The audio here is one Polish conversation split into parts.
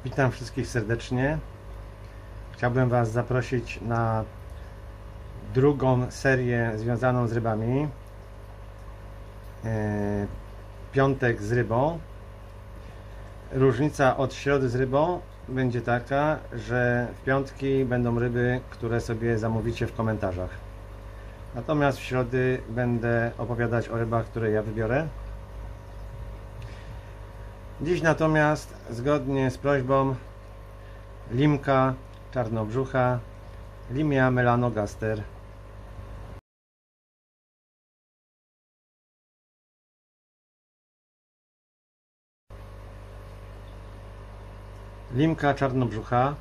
Witam wszystkich serdecznie. Chciałbym Was zaprosić na drugą serię związaną z rybami. Piątek z rybą. Różnica od środy z rybą będzie taka, że w piątki będą ryby, które sobie zamówicie w komentarzach. Natomiast w środy będę opowiadać o rybach, które ja wybiorę. Dziś natomiast, zgodnie z prośbą, limka czarnobrzucha, Limia melanogaster. Limka czarnobrzucha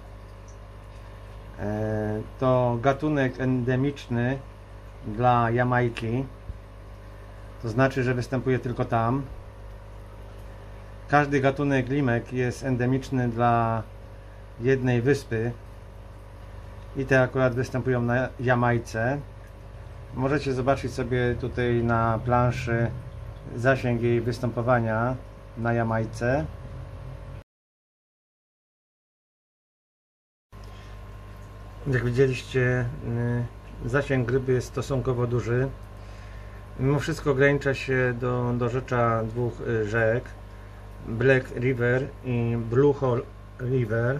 to gatunek endemiczny dla Jamajki, to znaczy, że występuje tylko tam. Każdy gatunek limek jest endemiczny dla jednej wyspy i te akurat występują na Jamajce. Możecie zobaczyć sobie tutaj na planszy zasięg jej występowania na Jamajce. Jak widzieliście, zasięg ryby jest stosunkowo duży. Mimo wszystko ogranicza się do dorzecza dwóch rzek, Black River i Blue Hole River.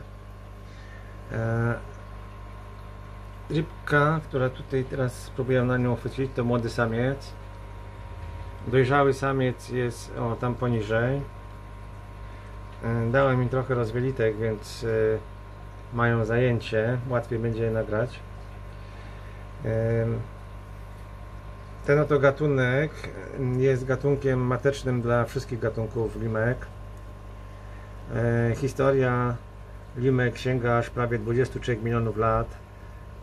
Rybka, która tutaj teraz spróbuję na nią chwycić, to młody samiec. Dojrzały samiec jest tam poniżej. Dałem im trochę rozwielitek, więc mają zajęcie, łatwiej będzie je nagrać. Ten oto gatunek jest gatunkiem matecznym dla wszystkich gatunków limek. Historia limek sięga aż prawie 23 milionów lat.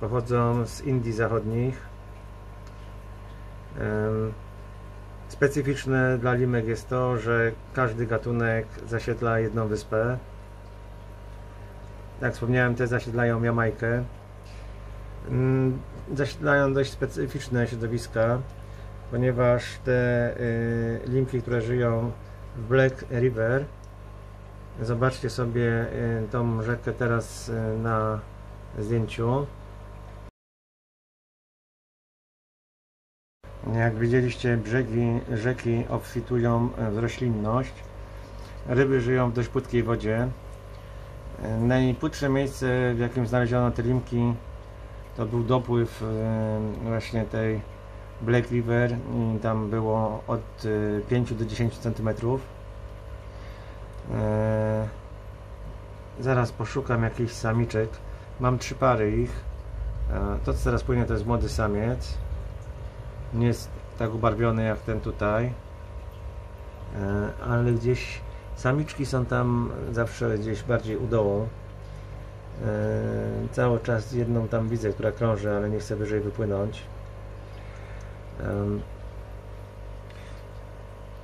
Pochodzą z Indii Zachodnich. Specyficzne dla limek jest to, że każdy gatunek zasiedla jedną wyspę. Jak wspomniałem, te zasiedlają Jamajkę. Zasiedlają dość specyficzne środowiska, ponieważ te limki, które żyją w Black River, zobaczcie sobie tą rzekę teraz na zdjęciu. Jak widzieliście, brzegi rzeki obfitują w roślinność. Ryby żyją w dość płytkiej wodzie. Najpłytsze miejsce, w jakim znaleziono te limki, to był dopływ właśnie tej Black River i tam było od 5 do 10 cm. Zaraz poszukam jakichś samiczek. Mam 3 pary ich. To, co teraz płynie, to jest młody samiec. Nie jest tak ubarwiony jak ten tutaj, ale gdzieś samiczki są tam zawsze gdzieś bardziej u dołu. Cały czas jedną tam widzę, która krąży, ale nie chce wyżej wypłynąć.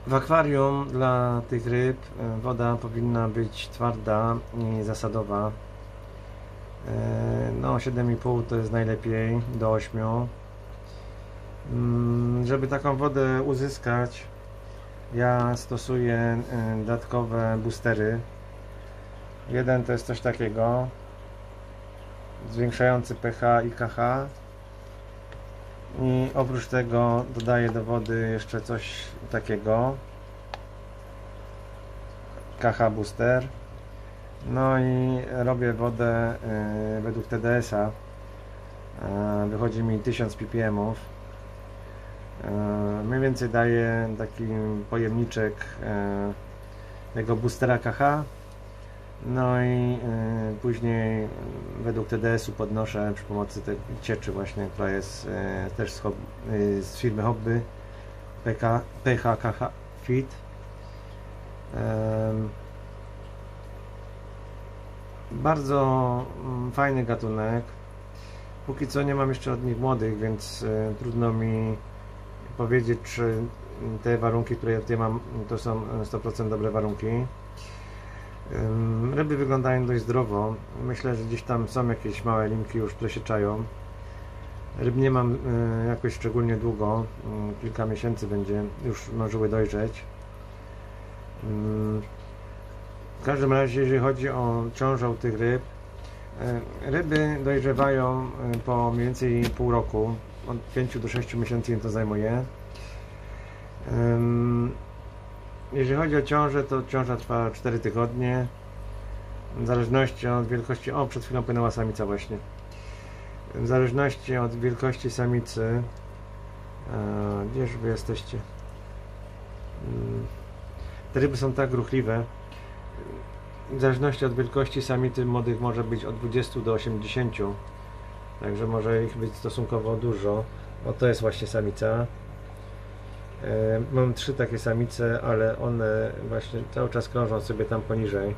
W akwarium dla tych ryb woda powinna być twarda i zasadowa. No 7,5 to jest najlepiej, do 8. Żeby taką wodę uzyskać, ja stosuję dodatkowe boostery. Jeden to jest coś takiego, zwiększający pH i KH, i oprócz tego dodaję do wody jeszcze coś takiego, KH booster. No i robię wodę według TDS-a, wychodzi mi 1000 ppm. Mniej więcej daję taki pojemniczek tego boostera KH. No i później według TDS-u podnoszę przy pomocy tej cieczy właśnie, która jest też z firmy Hobby, PHKH Fit. Bardzo fajny gatunek. Póki co nie mam jeszcze od nich młodych, więc trudno mi powiedzieć, czy te warunki, które ja tutaj mam, to są 100% dobre warunki. Ryby wyglądają dość zdrowo. Myślę, że gdzieś tam są jakieś małe limki już, które się czają. Ryb nie mam jakoś szczególnie długo, kilka miesięcy będzie, już zdążyły dojrzeć. W W każdym razie, jeżeli chodzi o ciążę tych ryb, ryby dojrzewają po mniej więcej pół roku, od 5 do 6 miesięcy im to zajmuje. Jeżeli chodzi o ciążę, to ciąża trwa 4 tygodnie, w zależności od wielkości, o, przed chwilą płynęła samica właśnie, w zależności od wielkości samicy, gdzież wy jesteście, te ryby są tak ruchliwe, w zależności od wielkości samicy młodych może być od 20 do 80, także może ich być stosunkowo dużo. O, to jest właśnie samica. Mam 3 takie samice, ale one właśnie cały czas krążą sobie tam poniżej.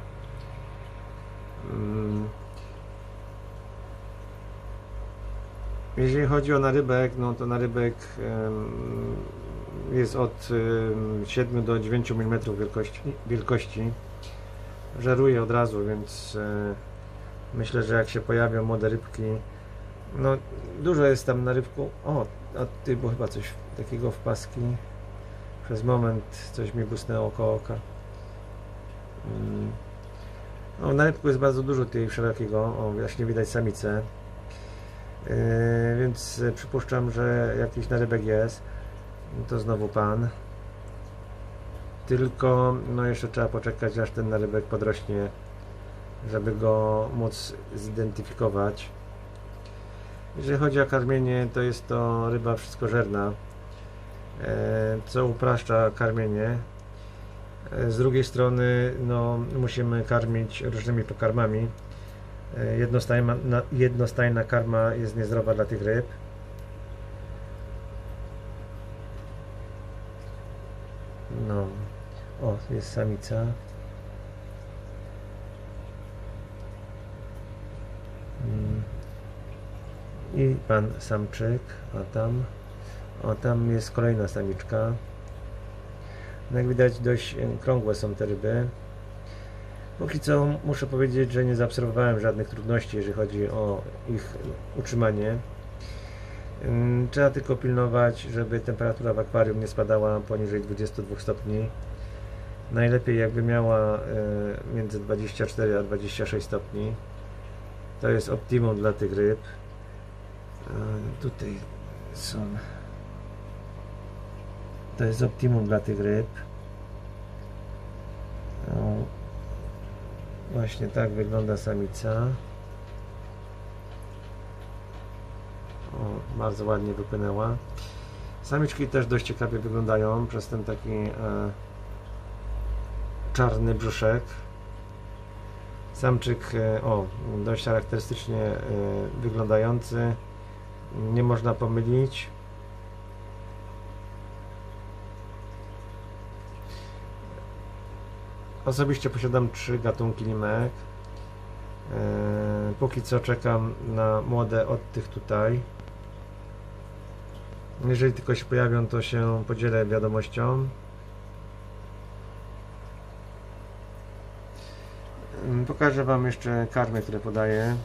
Jeżeli chodzi o narybek, no to narybek jest od 7 do 9 mm wielkości. Żeruje od razu, więc myślę, że jak się pojawią młode rybki, no dużo jest tam na rybku. O, a ty, bo chyba coś takiego w paski. Przez moment coś mi błysnęło koło oka. No, na rybku jest bardzo dużo tej wszelkiego, o, właśnie widać samicę. Więc przypuszczam, że jakiś narybek jest. To znowu pan. Tylko no jeszcze trzeba poczekać, aż ten narybek podrośnie, żeby go móc zidentyfikować. Jeżeli chodzi o karmienie, to jest to ryba wszystkożerna, co upraszcza karmienie. Z drugiej strony no, musimy karmić różnymi pokarmami. Jednostajna karma jest niezdrowa dla tych ryb. No, o, jest samica. I pan samczyk, a tam jest kolejna samiczka. No jak widać, dość krągłe są te ryby. Póki co muszę powiedzieć, że nie zaobserwowałem żadnych trudności, jeżeli chodzi o ich utrzymanie. Trzeba tylko pilnować, żeby temperatura w akwarium nie spadała poniżej 22 stopni. Najlepiej jakby miała między 24 a 26 stopni. To jest optimum dla tych ryb. Tutaj są. To jest optimum dla tych ryb. Właśnie tak wygląda samica. O, bardzo ładnie wypłynęła. Samiczki też dość ciekawie wyglądają przez ten taki czarny brzuszek. Samczyk, o, dość charakterystycznie wyglądający. Nie można pomylić. Osobiście posiadam 3 gatunki limek. Póki co czekam na młode od tych tutaj. Jeżeli tylko się pojawią, to się podzielę wiadomością. Pokażę wam jeszcze karmy, które podaję.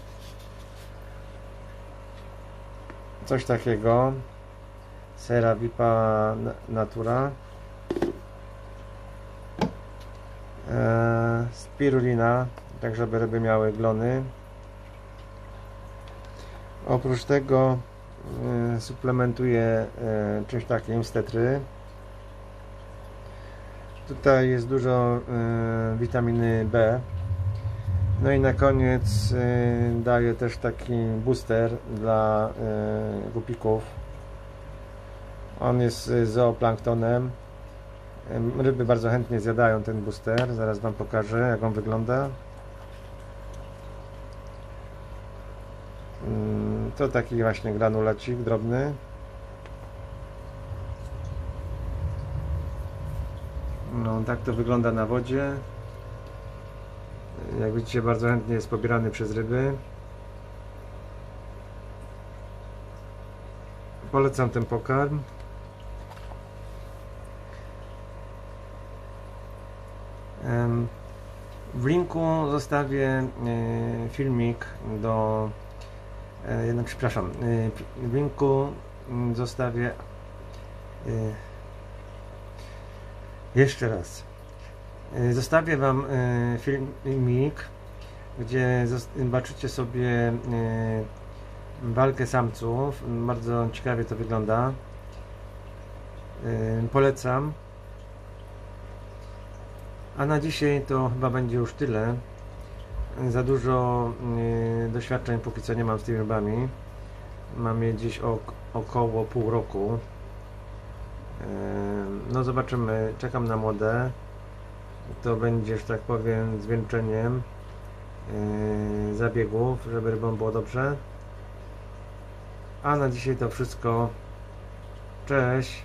Coś takiego. Sera Vipa Natura. Spirulina, tak żeby ryby miały glony. Oprócz tego suplementuję czymś takim z tetry. Tutaj jest dużo witaminy B. No i na koniec daję też taki booster dla gupików. On jest z zooplanktonem. Ryby bardzo chętnie zjadają ten booster. Zaraz wam pokażę, jak on wygląda. To taki właśnie granulacik drobny. No, tak to wygląda na wodzie. Jak widzicie, bardzo chętnie jest pobierany przez ryby. Polecam ten pokarm. W linku zostawię filmik do przepraszam, w linku zostawię jeszcze raz Zostawię Wam filmik, gdzie zobaczycie sobie walkę samców. Bardzo ciekawie to wygląda. Polecam. A na dzisiaj to chyba będzie już tyle. Za dużo doświadczeń póki co nie mam z tymi rybami. Mam je gdzieś około pół roku. No zobaczymy, czekam na młode. To będzie, że tak powiem, zwieńczeniem zabiegów, żeby rybom było dobrze. A na dzisiaj to wszystko. Cześć!